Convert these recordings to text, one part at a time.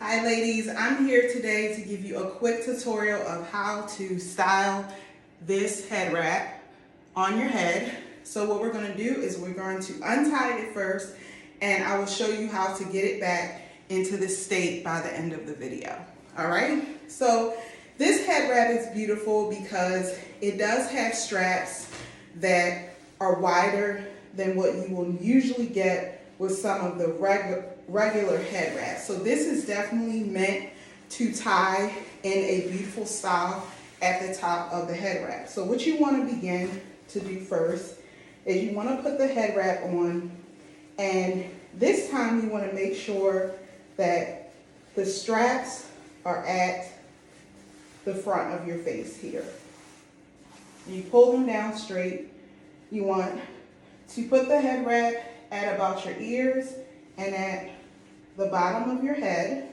Hi ladies, I'm here today to give you a quick tutorial of how to style this head wrap on your head. So what we're going to do is we're going to untie it first, and I will show you how to get it back into this state by the end of the video. Alright, so this head wrap is beautiful because it does have straps that are wider than what you will usually get with some of the regular head wraps. So this is definitely meant to tie in a beautiful style at the top of the head wrap. So what you want to begin to do first is you want to put the head wrap on, and this time you want to make sure that the straps are at the front of your face here. You pull them down straight. You want to put the head wrap at about your ears and at the bottom of your head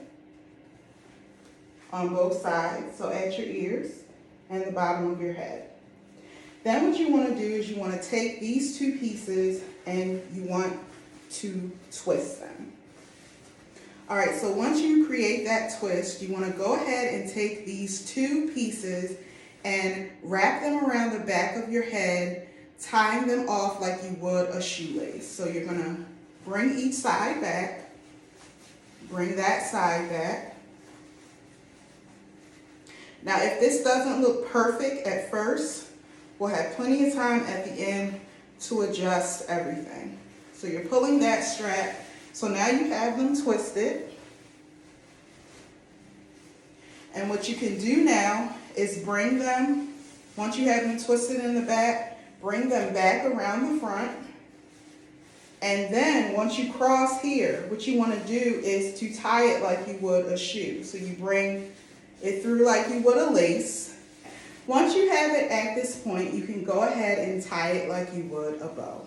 on both sides, so at your ears and the bottom of your head. Then what you want to do is you want to take these two pieces and you want to twist them. All right, so once you create that twist, you want to go ahead and take these two pieces and wrap them around the back of your head, tying them off like you would a shoelace. So you're going to bring each side back, bring that side back. Now, if this doesn't look perfect at first, we'll have plenty of time at the end to adjust everything. So you're pulling that strap. So now you have them twisted. And what you can do now is bring them, once you have them twisted in the back, bring them back around the front. And then once you cross here, what you want to do is to tie it like you would a shoe. So you bring it through like you would a lace. Once you have it at this point, you can go ahead and tie it like you would a bow.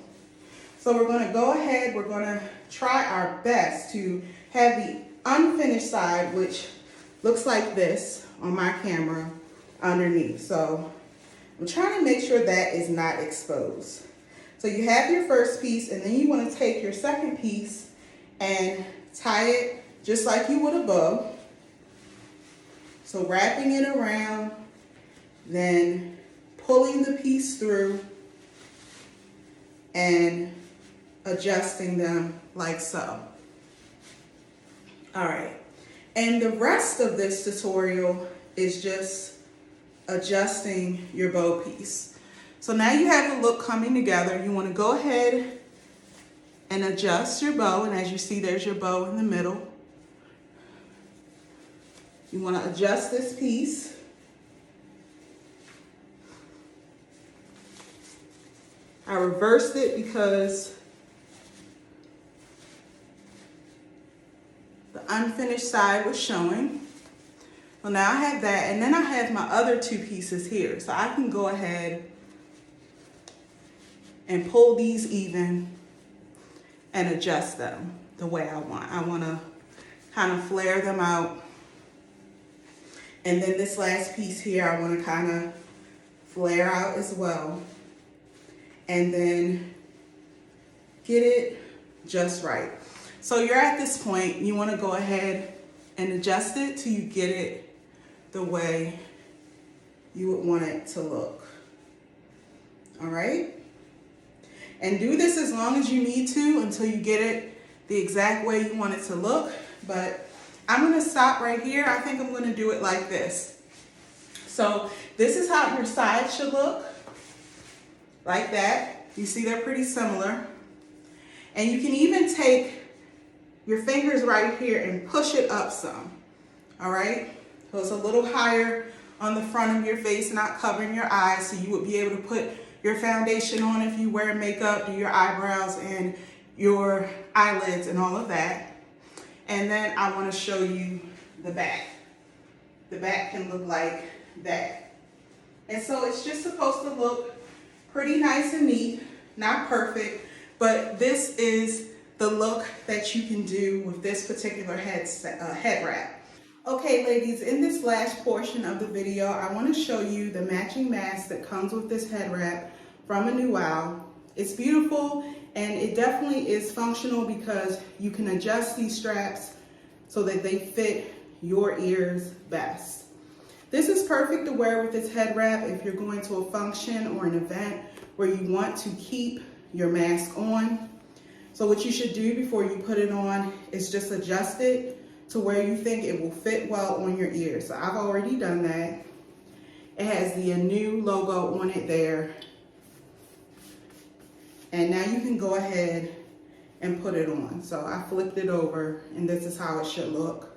So we're going to go ahead, we're going to try our best to have the unfinished side, which looks like this on my camera, underneath. So I'm trying to make sure that is not exposed. So you have your first piece, and then you want to take your second piece and tie it just like you would a bow. So wrapping it around, then pulling the piece through and adjusting them like so. All right, and the rest of this tutorial is just adjusting your bow piece. So now you have the look coming together. You want to go ahead and adjust your bow, and as you see, there's your bow in the middle. You want to adjust this piece. I reversed it because the unfinished side was showing. Well, now I have that, and then I have my other two pieces here. So I can go ahead and pull these even and adjust them the way I want. I want to kind of flare them out. And then this last piece here, I want to kind of flare out as well. And then get it just right. So you're at this point, you want to go ahead and adjust it till you get it the way you would want it to look. All right? And do this as long as you need to until you get it the exact way you want it to look. But I'm going to stop right here. I think I'm going to do it like this. So this is how your side should look, like that. You see they're pretty similar. And you can even take your fingers right here and push it up some. All right? So it's a little higher on the front of your face, not covering your eyes, so you would be able to put your foundation on if you wear makeup, do your eyebrows and your eyelids and all of that. And then I want to show you the back. The back can look like that. And so it's just supposed to look pretty nice and neat, not perfect, but this is the look that you can do with this particular head wrap. Okay, ladies, in this last portion of the video, I want to show you the matching mask that comes with this head wrap from ANEWOW. It's beautiful, and it definitely is functional because you can adjust these straps so that they fit your ears best. This is perfect to wear with this head wrap if you're going to a function or an event where you want to keep your mask on. So what you should do before you put it on is just adjust it to where you think it will fit well on your ears. So I've already done that. It has the ANEWOW logo on it there. And now you can go ahead and put it on. So I flipped it over and this is how it should look.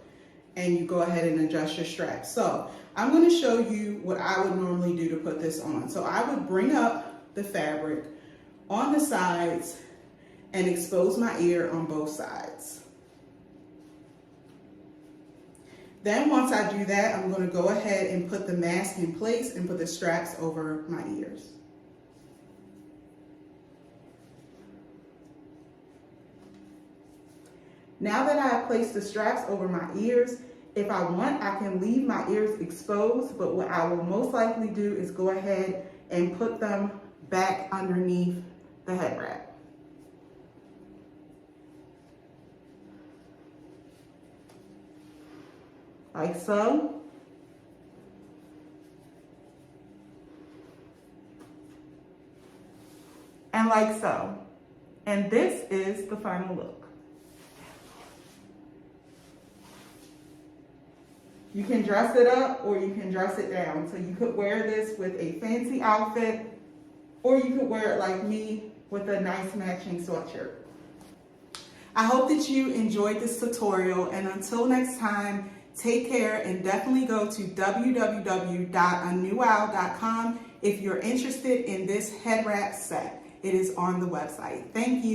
And you go ahead and adjust your straps. So I'm going to show you what I would normally do to put this on. So I would bring up the fabric on the sides and expose my ear on both sides. Then once I do that, I'm going to go ahead and put the mask in place and put the straps over my ears. Now that I have placed the straps over my ears, if I want, I can leave my ears exposed, but what I will most likely do is go ahead and put them back underneath the head wrap. Like so. And like so. And this is the final look. You can dress it up or you can dress it down. So you could wear this with a fancy outfit, or you could wear it like me with a nice matching sweatshirt. I hope that you enjoyed this tutorial, and until next time, take care and definitely go to www.anewow.com if you're interested in this head wrap set. It is on the website. Thank you.